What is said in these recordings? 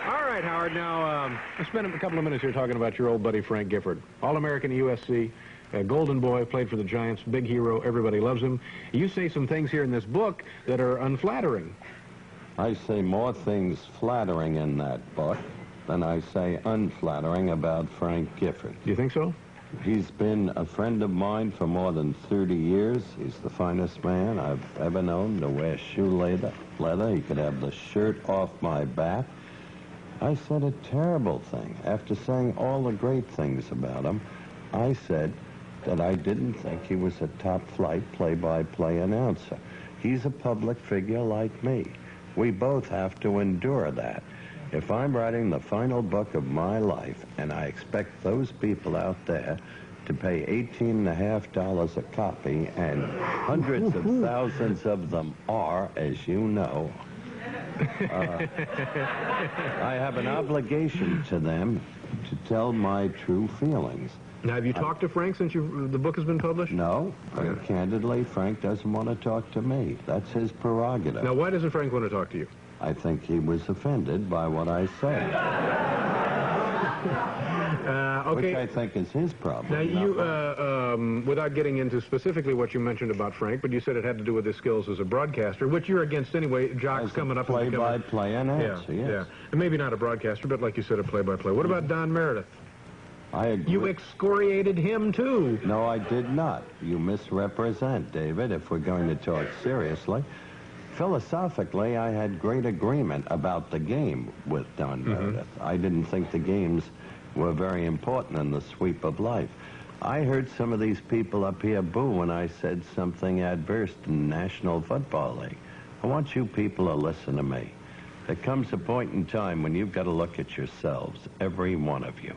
All right, Howard, now, let's spend a couple of minutes here talking about your old buddy Frank Gifford. All-American at USC, golden boy, played for the Giants, big hero, everybody loves him. You say some things here in this book that are unflattering. I say more things flattering in that book than I say unflattering about Frank Gifford. Do you think so? He's been a friend of mine for more than 30 years. He's the finest man I've ever known to wear shoe leather. He could have the shirt off my back. I said a terrible thing. After saying all the great things about him, I said that I didn't think he was a top-flight play-by-play announcer. He's a public figure like me. We both have to endure that. If I'm writing the final book of my life, and I expect those people out there to pay $18.50 a copy, and hundreds of thousands of them are, as you know, I have an obligation to them to tell my true feelings. Now, have you talked to Frank since the book has been published? No. Candidly, Frank doesn't want to talk to me. That's his prerogative. Now, why doesn't Frank want to talk to you? I think he was offended by what I said. Okay. Which I think is his problem. Now, you, without getting into specifically what you mentioned about Frank, but you said it had to do with his skills as a broadcaster, which you're against anyway, jocks coming up and becoming... play-by-play announcer, yes. Yeah. And maybe not a broadcaster, but like you said, a play-by-play. What about Don Meredith? I agree. You excoriated him, too. No, I did not. You misrepresent, David, if we're going to talk seriously. Philosophically, I had great agreement about the game with Don Meredith. I didn't think the games were very important in the sweep of life. I heard some of these people up here boo when I said something adverse to the National Football League. I want you people to listen to me. There comes a point in time when you've got to look at yourselves, every one of you.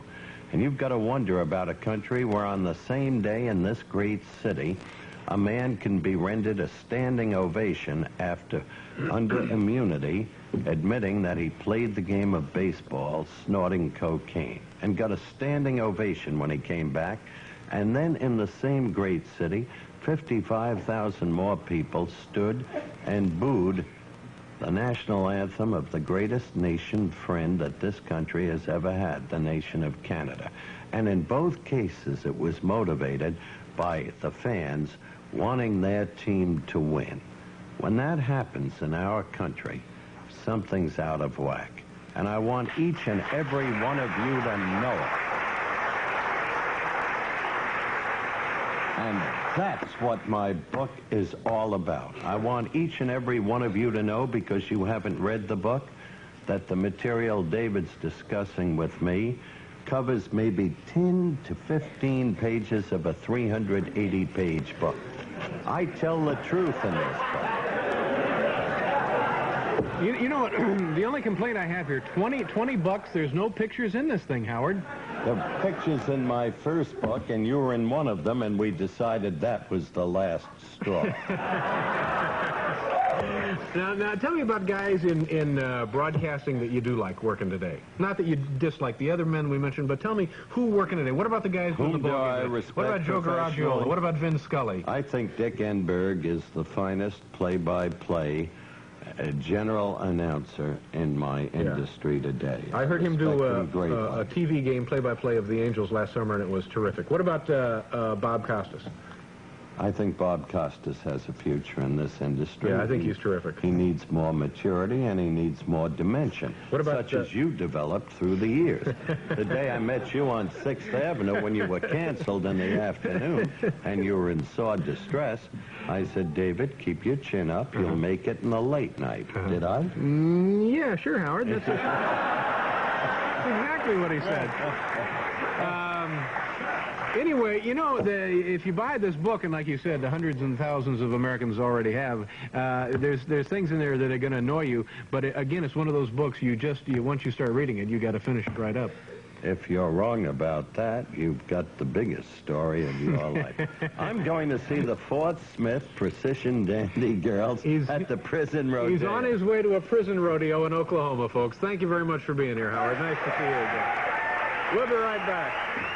And you've got to wonder about a country where on the same day in this great city, a man can be rendered a standing ovation after, under immunity, admitting that he played the game of baseball snorting cocaine, and got a standing ovation when he came back. And then in the same great city, 55,000 more people stood and booed the national anthem of the greatest nation friend that this country has ever had, the nation of Canada. And in both cases, it was motivated by the fans wanting their team to win. When that happens in our country, something's out of whack. And I want each and every one of you to know it. And that's what my book is all about. I want each and every one of you to know, because you haven't read the book, that the material David's discussing with me covers maybe 10 to 15 pages of a 380-page book. I tell the truth in this book. You know what? The only complaint I have here, 20 bucks, there's no pictures in this thing, Howard. The pictures in my first book, and you were in one of them, and we decided that was the last straw. Now, tell me about guys in broadcasting that you do like working today. Not that you dislike the other men we mentioned, but tell me who working today. What about the guys doing the ball game? What about Joe Garagiola? What about Vin Scully? I think Dick Enberg is the finest play-by-play general announcer in my industry today. I heard him do a TV game play-by-play of the Angels last summer, and it was terrific. What about Bob Costas? I think Bob Costas has a future in this industry. Yeah, I think he's terrific. He needs more maturity, and he needs more dimension, such as you developed through the years. The day I met you on 6th Avenue when you were canceled in the afternoon and you were in sore distress, I said, David, keep your chin up. You'll make it in the late night. Did I? Yeah, sure, Howard. That's exactly what he said. Anyway, you know, if you buy this book, and like you said, the hundreds and thousands of Americans already have, there's things in there that are going to annoy you. But again, it's one of those books once you start reading it, you got to finish it right up. If you're wrong about that, you've got the biggest story of your life. I'm going to see the Fort Smith Precision Dandy Girls at the prison rodeo. He's on his way to a prison rodeo in Oklahoma, folks. Thank you very much for being here, Howard. Nice to see you again. We'll be right back.